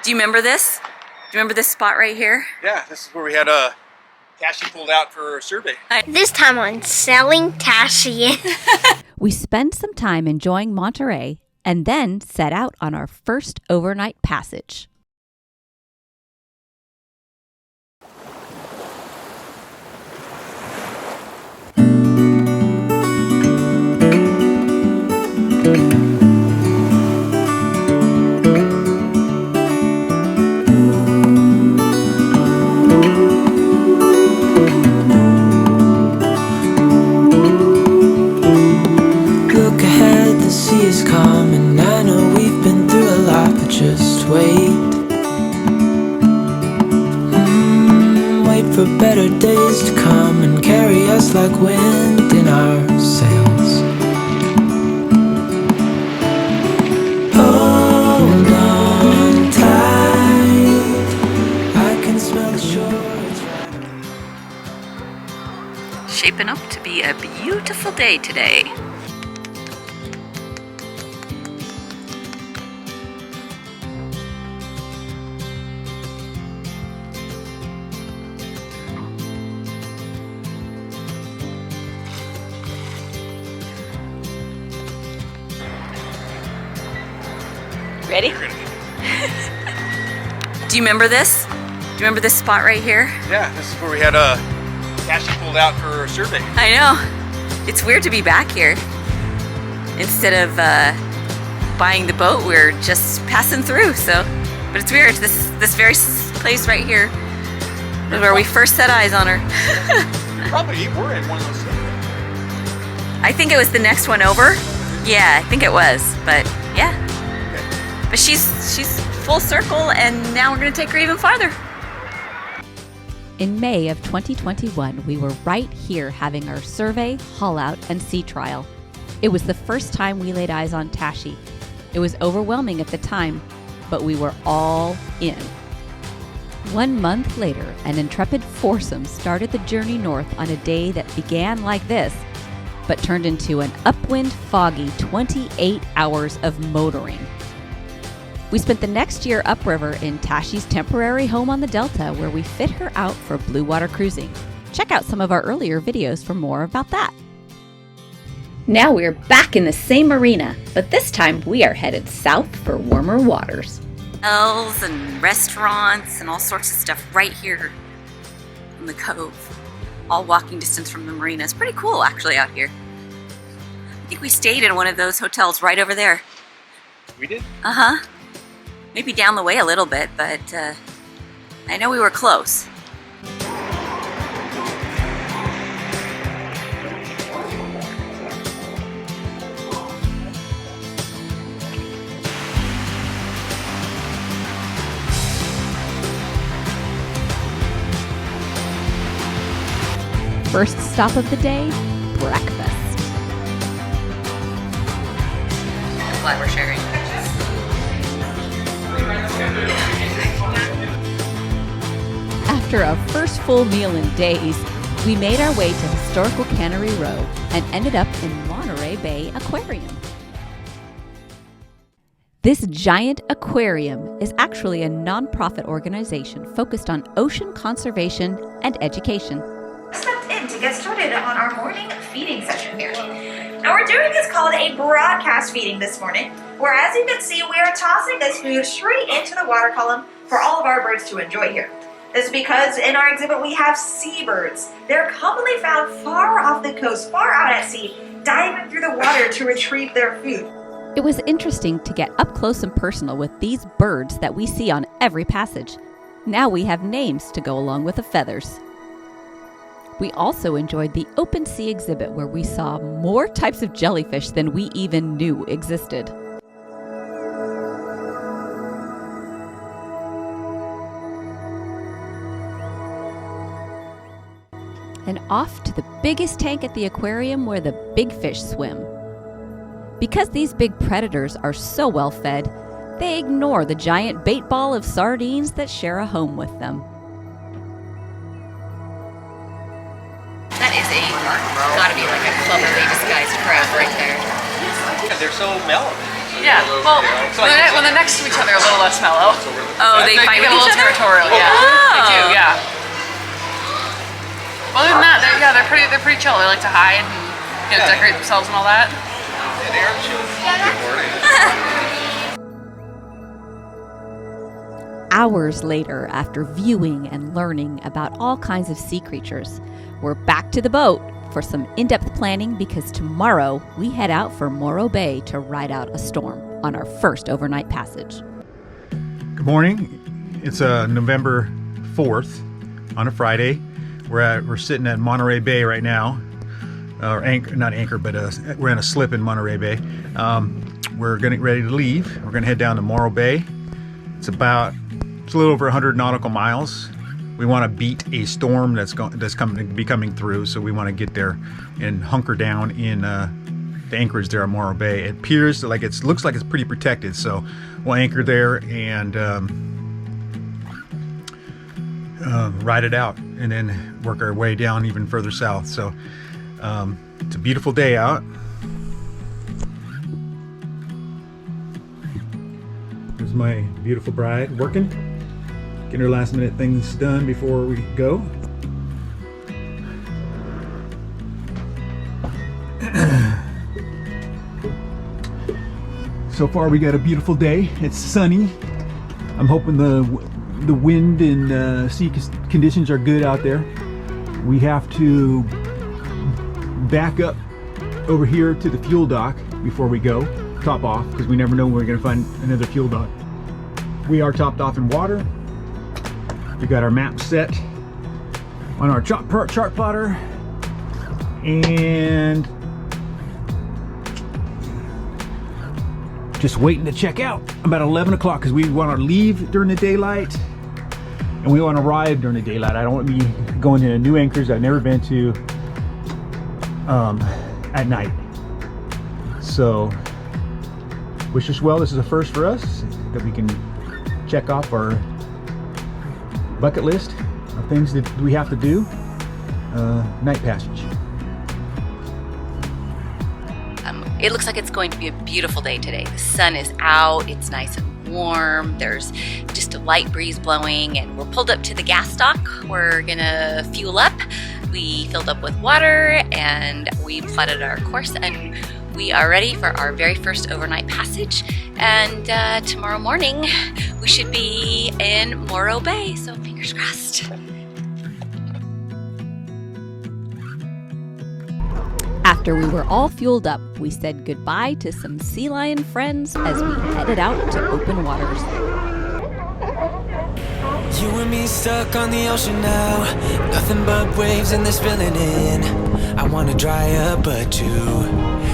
Do you remember this? Do you remember this spot right here? Yeah, this is where we had Tashi pulled out for a survey. This time on Selling Tashi. We spent some time enjoying Monterey and then set out on our first overnight passage. Just wait. Wait for better days to come and carry us like wind in our sails. Hold on tight, I can smell the shore. Shaping up to be a beautiful day today. Ready? Do you remember this? Do you remember this spot right here? Yeah, this is where we had Tashi pulled out for a survey. I know. It's weird to be back here. Instead of buying the boat, we're just passing through. So, but it's weird. This very place right here is where we first set eyes on her. Probably were in one of those. I think it was the next one over. Yeah, I think it was. But yeah. But she's full circle, and now we're going to take her even farther. In May of 2021, we were right here having our survey, haul out, and sea trial. It was the first time we laid eyes on Tashi. It was overwhelming at the time, but we were all in. 1 month later, an intrepid foursome started the journey north on a day that began like this, but turned into an upwind, foggy 28 hours of motoring. We spent the next year upriver in Tashi's temporary home on the Delta, where we fit her out for blue water cruising. Check out some of our earlier videos for more about that. Now we're back in the same marina, but this time we are headed south for warmer waters. Hotels and restaurants and all sorts of stuff right here in the cove. All walking distance from the marina. It's pretty cool actually out here. I think we stayed in one of those hotels right over there. We did? Uh-huh. Maybe down the way a little bit, but I know we were close. First stop of the day, breakfast. That's why we're sharing. After a first full meal in days, we made our way to historical Cannery Row and ended up in Monterey Bay Aquarium. This giant aquarium is actually a nonprofit organization focused on ocean conservation and education. Stepped in to get started on our morning feeding session here. Now we're doing what's called a broadcast feeding this morning, where as you can see, we are tossing this food straight into the water column for all of our birds to enjoy here. This is because in our exhibit we have seabirds. They're commonly found far off the coast, far out at sea, diving through the water to retrieve their food. It was interesting to get up close and personal with these birds that we see on every passage. Now we have names to go along with the feathers. We also enjoyed the open sea exhibit where we saw more types of jellyfish than we even knew existed. And off to the biggest tank at the aquarium where the big fish swim. Because these big predators are so well fed, they ignore the giant bait ball of sardines that share a home with them. That is gotta be like a cleverly disguised crab right there. Yeah, they're so mellow. Yeah. Well, when they're next to each other, a little less mellow. Oh, they fight get with a each little other? territorial. Yeah. Oh. They do. Yeah. Other than that, they're pretty chill. They like to hide and decorate themselves and all that. Hours later, after viewing and learning about all kinds of sea creatures, we're back to the boat for some in-depth planning because tomorrow we head out for Morro Bay to ride out a storm on our first overnight passage. Good morning. It's November 4th on a Friday. We're sitting at Monterey Bay right now. Or not anchor, but we're in a slip in Monterey Bay. We're getting ready to leave. We're going to head down to Morro Bay. It's a little over 100 nautical miles. We want to beat a storm that's coming through, so we want to get there and hunker down in the anchorage there at Morro Bay. It appears like looks like it's pretty protected, so we'll anchor there and ride it out, and then work our way down even further south. So it's a beautiful day out. There's my beautiful bride working. Getting her last minute things done before we go. So far we got a beautiful day. It's sunny. I'm hoping the wind and sea conditions are good out there. We have to back up over here to the fuel dock before we go. Top off, because we never know when we're going to find another fuel dock. We are topped off in water. We got our map set on our chart plotter, and just waiting to check out about 11 o'clock because we want to leave during the daylight and we want to arrive during the daylight. I don't want to be going to new anchors I've never been to at night. So wish us well. This is a first for us that we can check off our bucket list of things that we have to do. Night passage. It looks like it's going to be a beautiful day today. The sun is out, it's nice and warm, there's just a light breeze blowing, and we're pulled up to the gas dock. We're gonna fuel up. We filled up with water and we plotted our course, and we are ready for our very first overnight passage. And tomorrow morning we should be in Morro Bay, so fingers crossed. After we were all fueled up, we said goodbye to some sea lion friends as we headed out to open waters. You and me stuck on the ocean now. Nothing but waves and they're spilling in. I wanna dry up, but you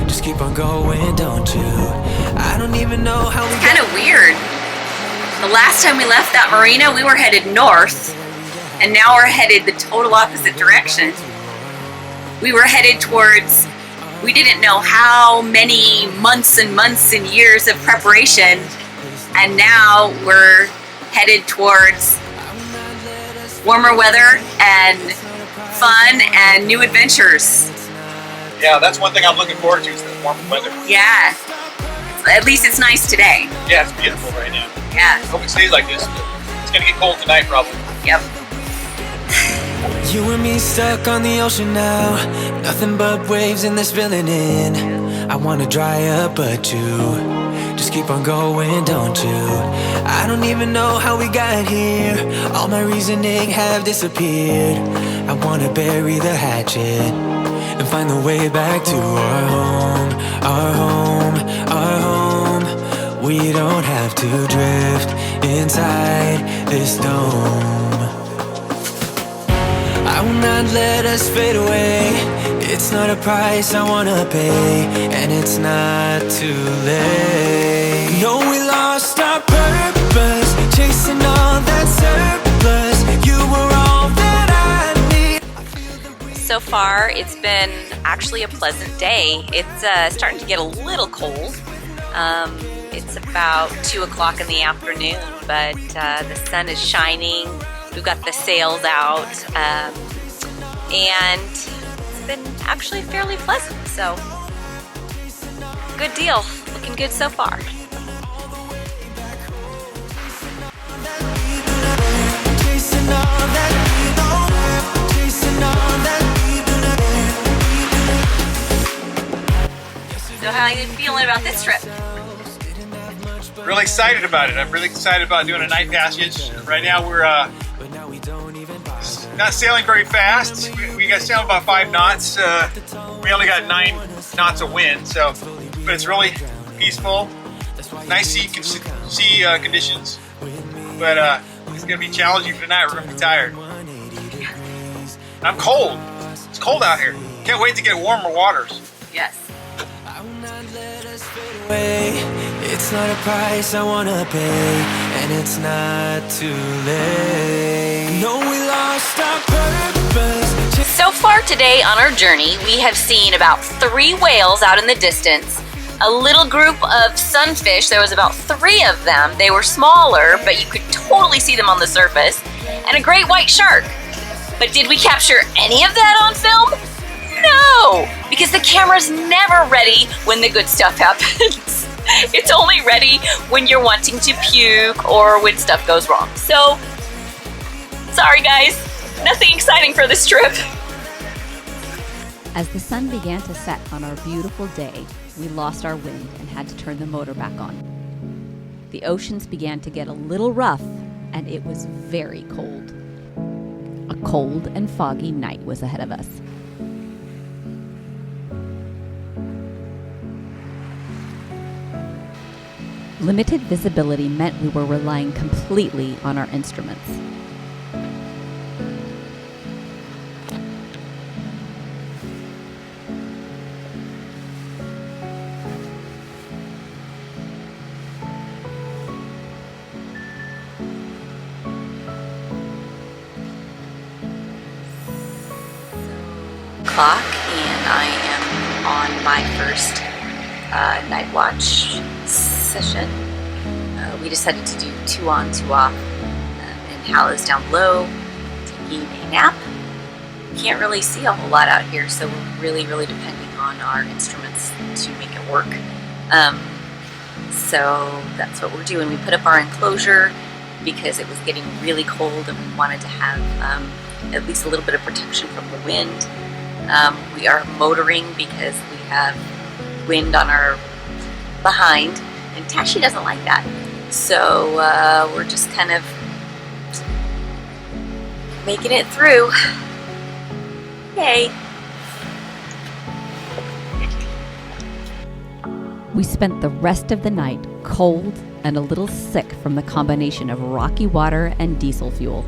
just keep on going, don't you? I don't even know how It's kind of weird. The last time we left that marina, we were headed north, and now we're headed the total opposite direction. We were headed towards, we didn't know how many months and months and years of preparation, and now we're headed towards warmer weather and fun and new adventures. Yeah, that's one thing I'm looking forward to, is the warm weather. Yeah, at least it's nice today. Yeah, it's beautiful right now. Yeah, Hope it stays like this. It's gonna get cold tonight probably. yep. You and me stuck on the ocean now. Nothing but waves and they're spilling in. I wanna dry up, but you just keep on going, don't you? I don't even know how we got here. All my reasoning have disappeared. I wanna bury the hatchet and find the way back to our home, our home, our home. We don't have to drift inside this dome. I will not let us fade away. It's not a price I wanna pay, and it's not too late. No, we lost our purpose, chasing all that surplus. You were all that I need. So far, it's been actually a pleasant day. It's starting to get a little cold. It's about 2 o'clock in the afternoon, but the sun is shining. We've got the sails out, and it's been actually fairly pleasant, so good deal. Looking good so far. how you feeling about this trip? Really excited about it. I'm really excited about doing a night passage. Right now we're not sailing very fast. We got sailing about 5 knots. We only got 9 knots of wind, so but it's really peaceful. Nice sea conditions, but it's gonna be challenging for tonight. We're gonna be tired. I'm cold. It's cold out here. Can't wait to get warmer waters. Yes. It's not a price I wanna pay, and it's not too late. No, we lost our purpose. So far today on our journey, we have seen about 3 whales out in the distance, a little group of sunfish. There was about 3 of them. They were smaller, but you could totally see them on the surface, and a great white shark. But did we capture any of that on film? No, because the camera's never ready when the good stuff happens. It's only ready when you're wanting to puke or when stuff goes wrong. So, sorry guys, nothing exciting for this trip. As the sun began to set on our beautiful day, we lost our wind and had to turn the motor back on. The oceans began to get a little rough, and it was very cold. A cold and foggy night was ahead of us. Limited visibility meant we were relying completely on our instruments. Clock, and I am on my first night watch session. We decided to do 2 on, 2 off, and Hal is down below taking a nap. Can't really see a whole lot out here, so we're really depending on our instruments to make it work. So that's what we're doing. We put up our enclosure because it was getting really cold and we wanted to have at least a little bit of protection from the wind. We are motoring because we have wind on our behind, and Tashi doesn't like that. So we're just kind of making it through. Yay! We spent the rest of the night cold and a little sick from the combination of rocky water and diesel fuel.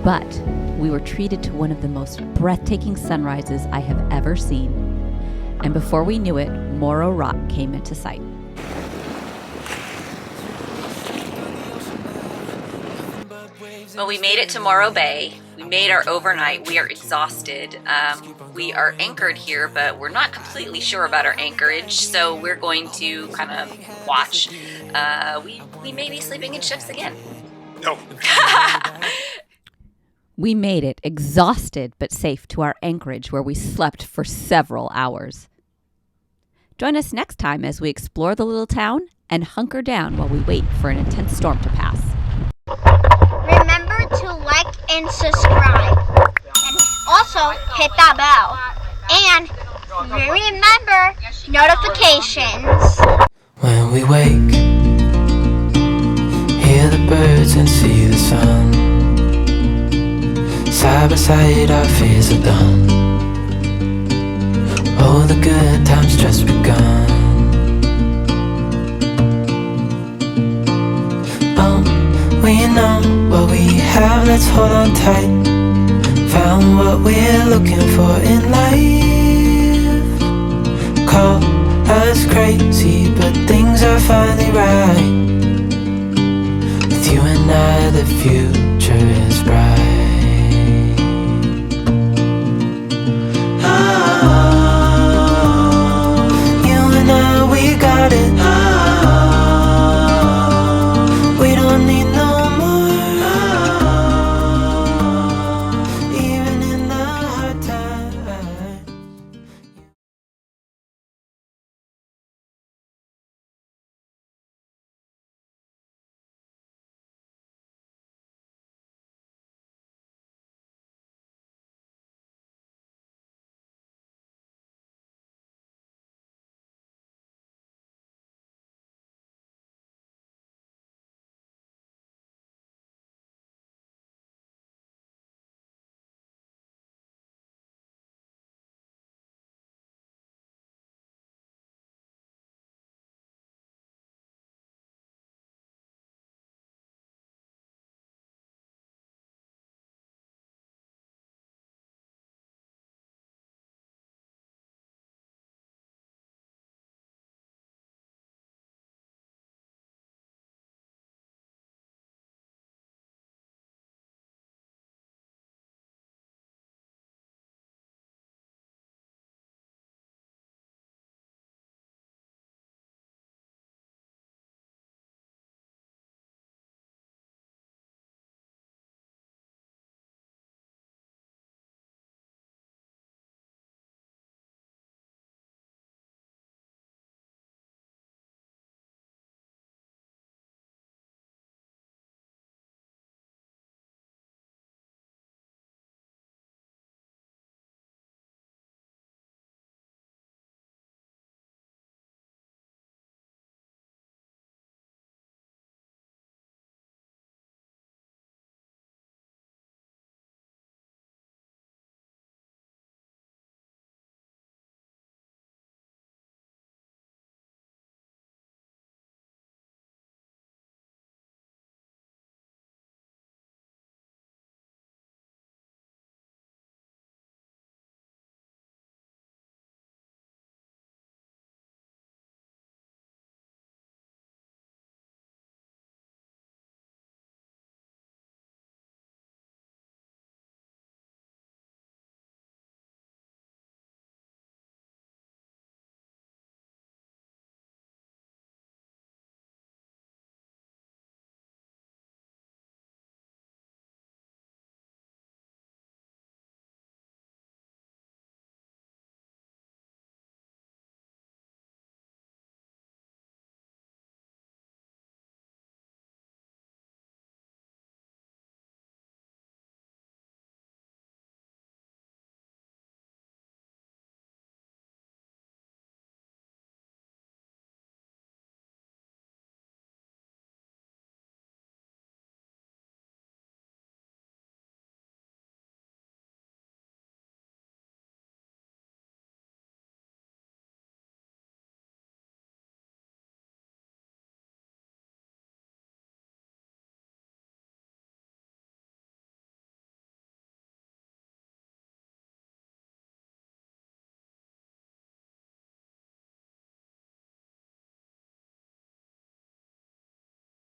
But we were treated to one of the most breathtaking sunrises I have ever seen. And before we knew it, Morro Rock came into sight. Well, we made it to Morro Bay. We made our overnight. We are exhausted. We are anchored here, but we're not completely sure about our anchorage, so we're going to kind of watch. We may be sleeping in shifts again. No. We made it, exhausted but safe, to our anchorage where we slept for several hours. Join us next time as we explore the little town and hunker down while we wait for an intense storm to pass. Remember to like and subscribe. And also hit that bell. And remember notifications. When we wake, hear the birds and see the sun. Side by side our fears are done. Oh, the good times just begun. We know what we have, let's hold on tight. Found what we're looking for in life. Call us crazy, but things are finally right. With you and I, the future is bright.